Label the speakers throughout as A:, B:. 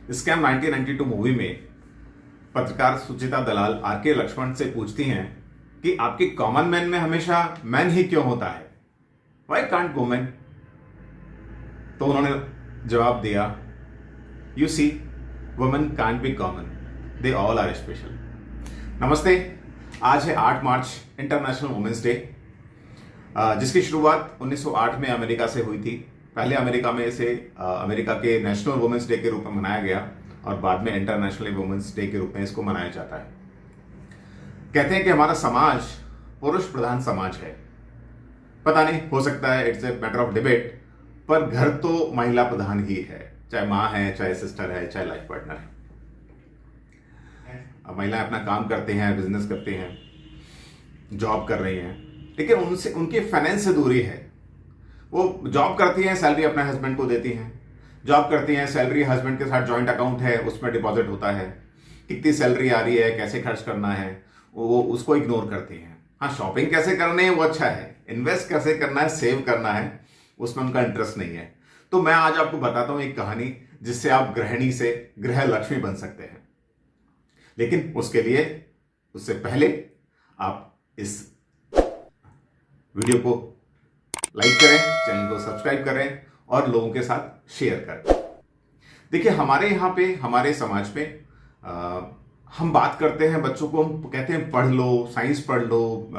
A: Scam 1992 movie में पत्रकार सुचिता दलाल R K. Lakshman से पूछती हैं कि आपके कॉमन मैन में हमेशा मैन ही क्यों होता है, वाई कांट वुमेन। तो उन्होंने जवाब दिया, you see women can't be common, they all are special. नमस्ते, आज है 8 मार्च, इंटरनेशनल वुमेन्स डे, जिसकी शुरुआत 1908 में अमेरिका से हुई थी। पहले अमेरिका में इसे अमेरिका के नेशनल वुमेन्स डे के रूप में मनाया गया और बाद में इंटरनेशनल वुमेन्स डे के रूप में इसको मनाया जाता है। कहते हैं कि हमारा समाज पुरुष प्रधान समाज है। पता नहीं, हो सकता है it's a matter of debate, पर घर तो महिला प्रधान ही है, चाहे माँ है, चाहे सिस्टर है, चाहे लाइफ पार्टनर है। महिलाएं अपना काम करते हैं, बिजनेस करते हैं, जॉब कर रही हैं, लेकिन उनसे उनकी फाइनेंस से दूरी है। वो जॉब करती हैं, सैलरी अपने हस्बैंड को देती हैं, जॉब करती हैं, सैलरी हस्बैंड के साथ जॉइंट अकाउंट है, उसमें डिपॉजिट होता है, कितनी सैलरी आ रही है, कैसे खर्च करना है, वो उसको इग्नोर करती हैं। हाँ, शॉपिंग कैसे करनी है वो अच्छा है, इन्वेस्ट कैसे करना है, सेव करना है, उसमें उनका इंटरेस्ट नहीं है। तो मैं आज आपको बताता हूं एक कहानी जिससे आप गृहिणी से गृह लक्ष्मी बन सकते हैं। लेकिन उससे पहले आप इस वीडियो को लाइक करें, चैनल को सब्सक्राइब करें और लोगों के साथ शेयर करें। देखिए, हमारे यहाँ पे, हमारे समाज में हम बात करते हैं, बच्चों को हम कहते हैं पढ़ लो, साइंस पढ़ लो,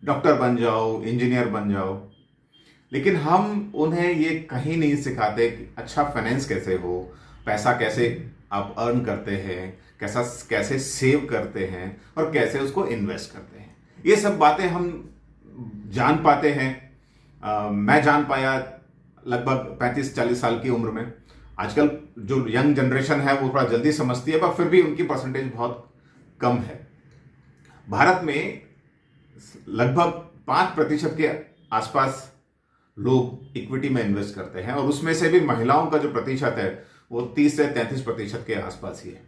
A: डॉक्टर बन जाओ, इंजीनियर बन जाओ, लेकिन हम उन्हें ये कहीं नहीं सिखाते कि अच्छा फाइनेंस कैसे हो, पैसा कैसे आप अर्न करते हैं, कैसे सेव करते हैं और कैसे उसको इन्वेस्ट करते हैं। ये सब बातें हम जान पाते हैं। मैं जान पाया लगभग 35-40 साल की उम्र में। आजकल जो यंग जनरेशन है वो थोड़ा जल्दी समझती है, पर फिर भी उनकी परसेंटेज बहुत कम है। भारत में लगभग 5% के आसपास लोग इक्विटी में इन्वेस्ट करते हैं और उसमें से भी महिलाओं का जो प्रतिशत है वो 30 से 33% के आसपास ही है।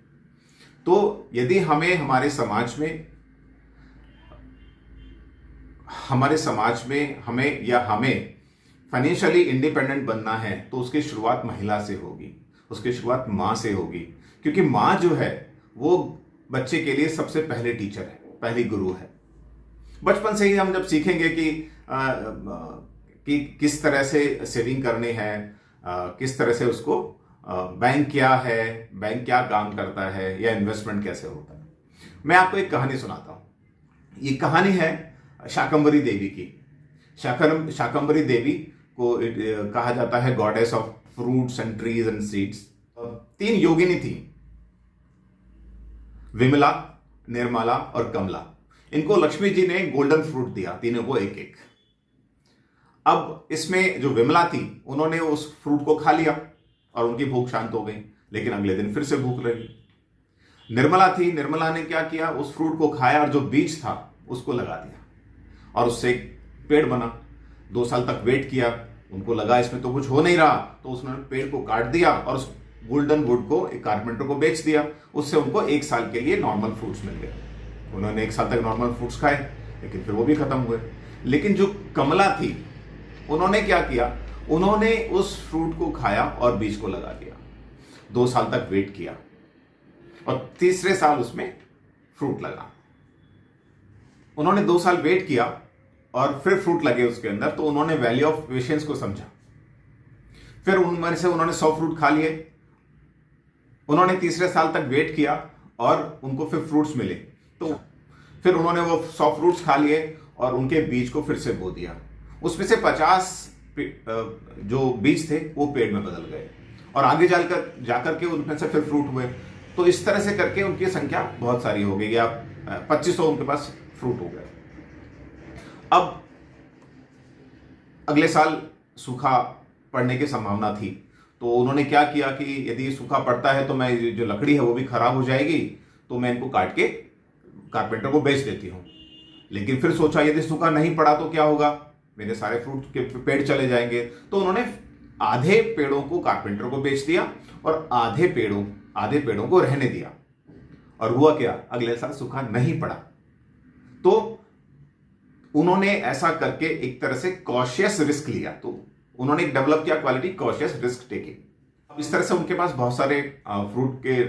A: तो यदि हमें हमारे समाज में हमें फाइनेंशियली इंडिपेंडेंट बनना है तो उसकी शुरुआत महिला से होगी, उसकी शुरुआत माँ से होगी, क्योंकि माँ जो है वो बच्चे के लिए सबसे पहले टीचर है, पहली गुरु है। बचपन से ही हम जब सीखेंगे कि किस तरह से सेविंग करनी है, किस तरह से उसको बैंक क्या है, बैंक क्या काम करता है, या इन्वेस्टमेंट कैसे होता है। मैं आपको एक कहानी सुनाता हूँ। ये कहानी है शाकंभरी देवी की। शाकंभरी देवी को कहा जाता है goddess of fruits and trees and seeds. 3 योगिनी थी, विमला, निर्मला और कमला। इनको लक्ष्मी जी ने गोल्डन फ्रूट दिया, तीनों को एक एक। अब इसमें जो विमला थी उन्होंने उस फ्रूट को खा लिया और उनकी भूख शांत हो गई, लेकिन अगले दिन फिर से भूख लगी। निर्मला ने क्या किया, उस फ्रूट को खाया और जो बीज था उसको लगा दिया और उससे एक पेड़ बना। 2 साल तक वेट किया, उनको लगा इसमें तो कुछ हो नहीं रहा, तो उसने पेड़ को काट दिया और उस गोल्डन वुड को एक कारपेंटर को बेच दिया। उससे उनको 1 साल के लिए नॉर्मल फ्रूट्स मिल गए। उन्होंने 1 साल तक नॉर्मल फ्रूट्स खाए, लेकिन फिर वो भी खत्म हुए। लेकिन जो कमला थी उन्होंने क्या किया, उन्होंने उस फ्रूट को खाया और बीज को लगा दिया। 2 साल तक वेट किया और तीसरे साल उसमें फ्रूट लगा। उन्होंने 2 साल वेट किया और फिर फ्रूट लगे उसके अंदर, तो उन्होंने वैल्यू ऑफ पेशेंस को समझा। फिर उनमें से उन्होंने 100 फ्रूट खा लिए। उन्होंने तीसरे साल तक वेट किया और उनको फिर फ्रूट्स मिले, तो फिर उन्होंने वो 100 फ्रूट्स खा लिए और उनके बीज को फिर से बो दिया। उसमें से 50 जो बीज थे वो पेड़ में बदल गए और आगे जाकर के उनमें से फिर फ्रूट हुए। तो इस तरह से करके उनकी संख्या बहुत सारी हो गई, या 2500 उनके पास फ्रूट हो गए। अब अगले साल सूखा पड़ने की संभावना थी, तो उन्होंने क्या किया कि यदि सूखा पड़ता है तो मैं जो लकड़ी है वो भी खराब हो जाएगी, तो मैं इनको काट के कारपेंटर को बेच देती हूँ। लेकिन फिर सोचा यदि सूखा नहीं पड़ा तो क्या होगा, मेरे सारे फ्रूट के पेड़ चले जाएंगे। तो उन्होंने आधे पेड़ों को कारपेंटर को बेच दिया और आधे पेड़ों को रहने दिया। और हुआ क्या, अगले साल सूखा नहीं पड़ा। तो उन्होंने ऐसा करके एक तरह से कॉशियस रिस्क लिया। तो उन्होंने डेवलप किया क्वालिटी कॉशियस रिस्क टेकिंग। इस तरह से उनके पास बहुत सारे फ्रूट के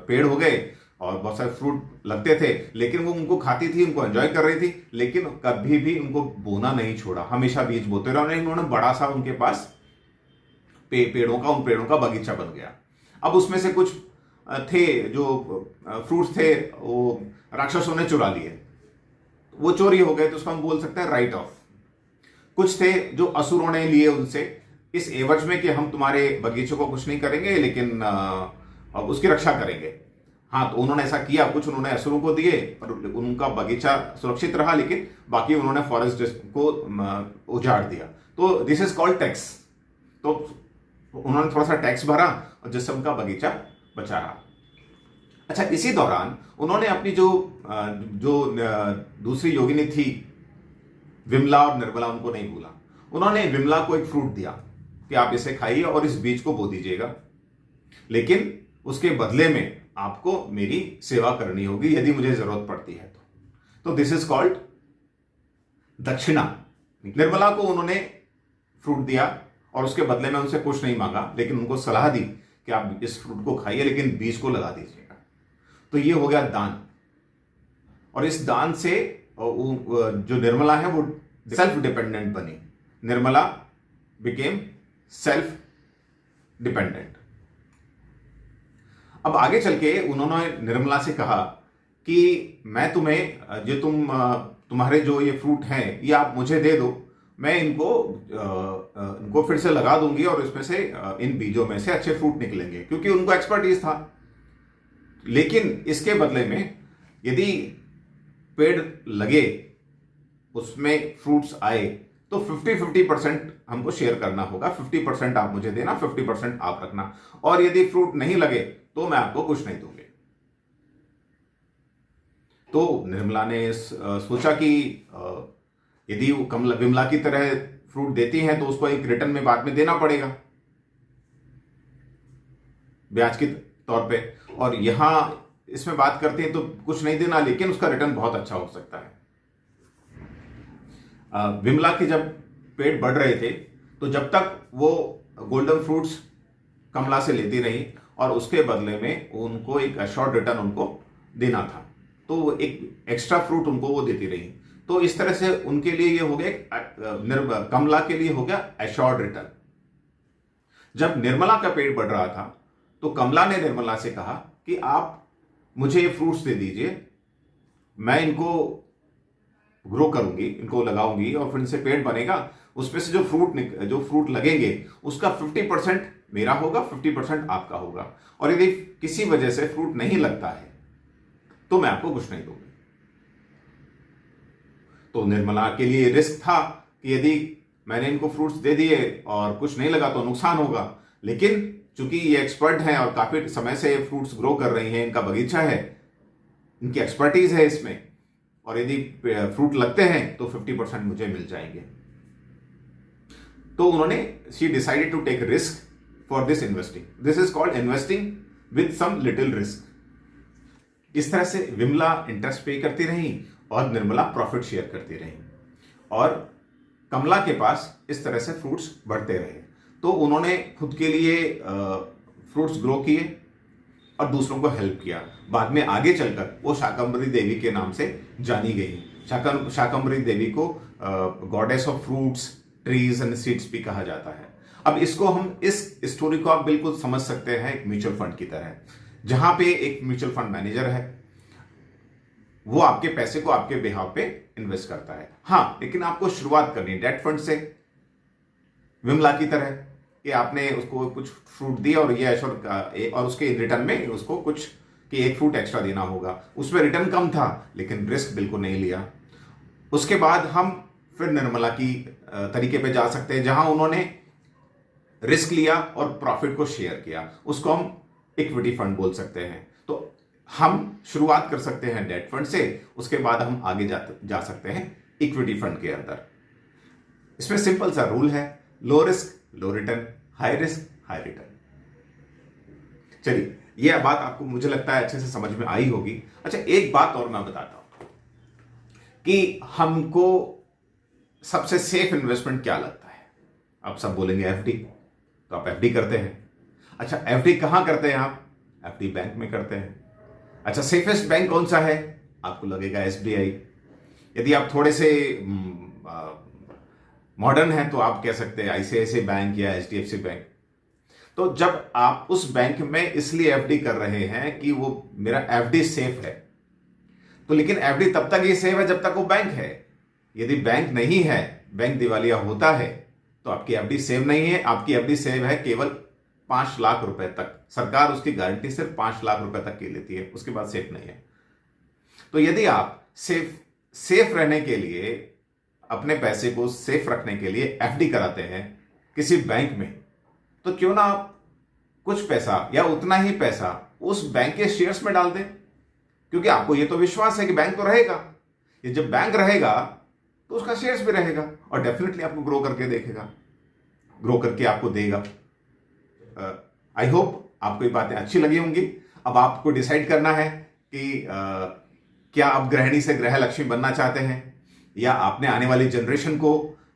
A: पेड़ हो गए और बहुत सारे फ्रूट लगते थे, लेकिन वो उनको खाती थी, उनको एंजॉय कर रही थी, लेकिन कभी भी उनको बोना नहीं छोड़ा, हमेशा बीज बोते रहे। उन्होंने बड़ा सा उनके पास उन पेड़ों का बगीचा बन गया। अब उसमें से कुछ थे जो फ्रूट्स थे वो राक्षसों ने चुरा लिए, वो चोरी हो गए, तो उसको हम बोल सकते हैं राइट ऑफ। कुछ थे जो असुरों ने लिए उनसे, इस एवज में कि हम तुम्हारे बगीचे को कुछ नहीं करेंगे, लेकिन उसकी रक्षा करेंगे। हाँ, तो उन्होंने ऐसा किया, कुछ उन्होंने असुरों को दिए पर उनका बगीचा सुरक्षित रहा, लेकिन बाकी उन्होंने फॉरेस्ट को उजाड़ दिया। तो दिस इज कॉल्ड टैक्स। तो उन्होंने थोड़ा सा टैक्स भरा और जिससे उनका बगीचा बचा रहा। अच्छा, इसी दौरान उन्होंने अपनी जो दूसरी योगिनी थी विमला और निर्मला, उनको नहीं भूला। उन्होंने विमला को एक फ्रूट दिया कि आप इसे खाइए और इस बीज को बो दीजिएगा, लेकिन उसके बदले में आपको मेरी सेवा करनी होगी यदि मुझे जरूरत पड़ती है तो दिस इज कॉल्ड दक्षिणा। निर्मला को उन्होंने फ्रूट दिया और उसके बदले में उनसे कुछ नहीं मांगा, लेकिन उनको सलाह दी कि आप इस फ्रूट को खाइए, लेकिन बीज को लगा दीजिएगा। तो ये हो गया दान। और इस दान से जो निर्मला है वो सेल्फ डिपेंडेंट बनी। Nirmala became self dependent. अब आगे चल के उन्होंने निर्मला से कहा कि मैं तुम्हें तुम्हारे जो ये फ्रूट हैं ये आप मुझे दे दो, मैं इनको फिर से लगा दूंगी और इसमें से इन बीजों में से अच्छे फ्रूट निकलेंगे, क्योंकि उनको एक्सपर्टीज था। लेकिन इसके बदले में यदि पेड़ लगे, उसमें फ्रूट्स आए, तो 50-50% हमको शेयर करना होगा। 50% आप मुझे देना, 50% आप रखना, और यदि फ्रूट नहीं लगे तो मैं आपको कुछ नहीं दूंगी। तो निर्मला ने सोचा कि यदि वो विमला की तरह फ्रूट देती हैं तो उसको एक रिटर्न में बाद में देना पड़ेगा ब्याज के तौर पे, और यहां इसमें बात करते हैं तो कुछ नहीं देना, लेकिन उसका रिटर्न बहुत अच्छा हो सकता है। विमला के जब पेड़ बढ़ रहे थे तो जब तक वो गोल्डन फ्रूट्स कमला से लेती रही और उसके बदले में उनको एक अश्योर्ड रिटर्न उनको देना था, तो वो एक एक्स्ट्रा फ्रूट उनको वो देती रही। तो इस तरह से उनके लिए ये हो गया, कमला के लिए हो गया अश्योर्ड रिटर्न। जब निर्मला का पेड़ बढ़ रहा था तो कमला ने निर्मला से कहा कि आप मुझे ये फ्रूट्स दे दीजिए, मैं इनको ग्रो करूंगी, इनको लगाऊंगी और फिर इनसे पेड़ बनेगा, उसमें से जो फ्रूट लगेंगे उसका 50% मेरा होगा, 50% आपका होगा, और यदि किसी वजह से फ्रूट नहीं लगता है तो मैं आपको कुछ नहीं दूंगी। तो निर्मला के लिए रिस्क था कि यदि मैंने इनको फ्रूट्स दे दिए और कुछ नहीं लगा तो नुकसान होगा, लेकिन चूंकि ये एक्सपर्ट हैं और काफी समय से फ्रूट्स ग्रो कर रही हैं, इनका बगीचा है, इनकी एक्सपर्टीज है इसमें, और यदि फ्रूट लगते हैं तो 50% मुझे मिल जाएंगे। तो उन्होंने she decided to take risk for this investing. This is called investing with some little risk. इस तरह से विमला इंटरेस्ट पे करती रही और निर्मला प्रॉफिट शेयर करती रही, और कमला के पास इस तरह से फ्रूट्स बढ़ते रहे। तो उन्होंने खुद के लिए फ्रूट्स ग्रो किए और दूसरों को हेल्प किया। बाद में आगे चलकर वो शाकंभरी देवी के नाम से जानी गई। शाकंभरी देवी को goddess of fruits, trees and seeds भी कहा जाता है। अब इसको हम, इस स्टोरी को आप बिल्कुल समझ सकते हैं एक म्यूचुअल फंड की तरह, जहां पे एक म्यूचुअल फंड मैनेजर है, वो आपके पैसे को आपके बिहाव पे इन्वेस्ट करता है। हाँ, लेकिन आपको शुरुआत करनी है डेट फंड से, विमला की तरह कि आपने उसको कुछ फ्रूट दिया और ये ऐश्वर्य, और उसके रिटर्न में उसको कुछ कि एक फ्रूट एक्स्ट्रा देना होगा। उसमें रिटर्न कम था लेकिन रिस्क बिल्कुल नहीं लिया। उसके बाद हम फिर निर्मला की तरीके पे जा सकते हैं, जहां उन्होंने रिस्क लिया और प्रॉफिट को शेयर किया, उसको हम इक्विटी फंड बोल सकते हैं। तो हम शुरुआत कर सकते हैं डेट फंड से, उसके बाद हम आगे जा सकते हैं इक्विटी फंड के अंदर। इसमें सिंपल सा रूल है, low risk low return, high risk high return. चलिए, यह बात आपको मुझे लगता है अच्छे से समझ में आई होगी। अच्छा, एक बात और मैं बताता हूं कि हमको सबसे सेफ इन्वेस्टमेंट क्या लगता है। आप सब बोलेंगे एफडी, तो आप एफडी करते हैं। अच्छा, एफडी कहां करते हैं आप? एफडी बैंक में करते हैं। अच्छा, सेफेस्ट बैंक कौन सा है? आपको लगेगा एसबीआई। यदि आप थोड़े से मॉडर्न हैं तो आप कह सकते हैं आईसीआईसीआई बैंक या एचडीएफसी बैंक। तो जब आप उस बैंक में इसलिए एफडी कर रहे हैं कि वो मेरा एफडी सेफ है, तो लेकिन एफडी तब तक ही सेफ है जब तक वो बैंक है। यदि बैंक नहीं है, बैंक दिवालिया होता है, तो आपकी एफडी सेव नहीं है। आपकी एफडी सेव है केवल 5 लाख रुपए तक। सरकार उसकी गारंटी सिर्फ 5 लाख रुपए तक की लेती है, उसके बाद सेफ नहीं है। तो यदि आप सेफ रहने के लिए, अपने पैसे को सेफ रखने के लिए एफडी कराते हैं किसी बैंक में, तो क्यों ना आप कुछ पैसा या उतना ही पैसा उस बैंक के शेयर्स में डाल दें, क्योंकि आपको यह तो विश्वास है कि बैंक तो रहेगा। ये जब बैंक रहेगा तो उसका शेयर्स भी रहेगा और डेफिनेटली आपको ग्रो करके देखेगा, ग्रो करके आपको देगा। आई होप आपको ये बातें अच्छी लगी होंगी। अब आपको डिसाइड करना है कि क्या आप गृहिणी से गृह लक्ष्मी बनना चाहते हैं या आपने आने वाली जनरेशन को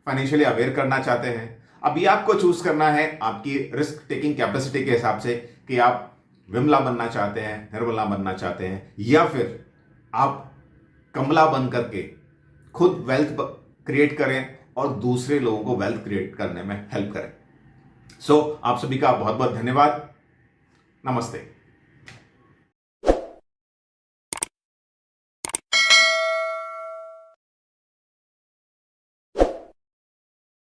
A: फाइनेंशियली अवेयर करना चाहते हैं। अब ये आपको चूज करना है आपकी रिस्क टेकिंग कैपेसिटी के हिसाब से कि आप विमला बनना चाहते हैं, निर्मला बनना चाहते हैं, या फिर आप कमला बन करके खुद वेल्थ क्रिएट करें और दूसरे लोगों को वेल्थ क्रिएट करने में हेल्प करें। सो आप सभी का बहुत बहुत धन्यवाद। नमस्ते।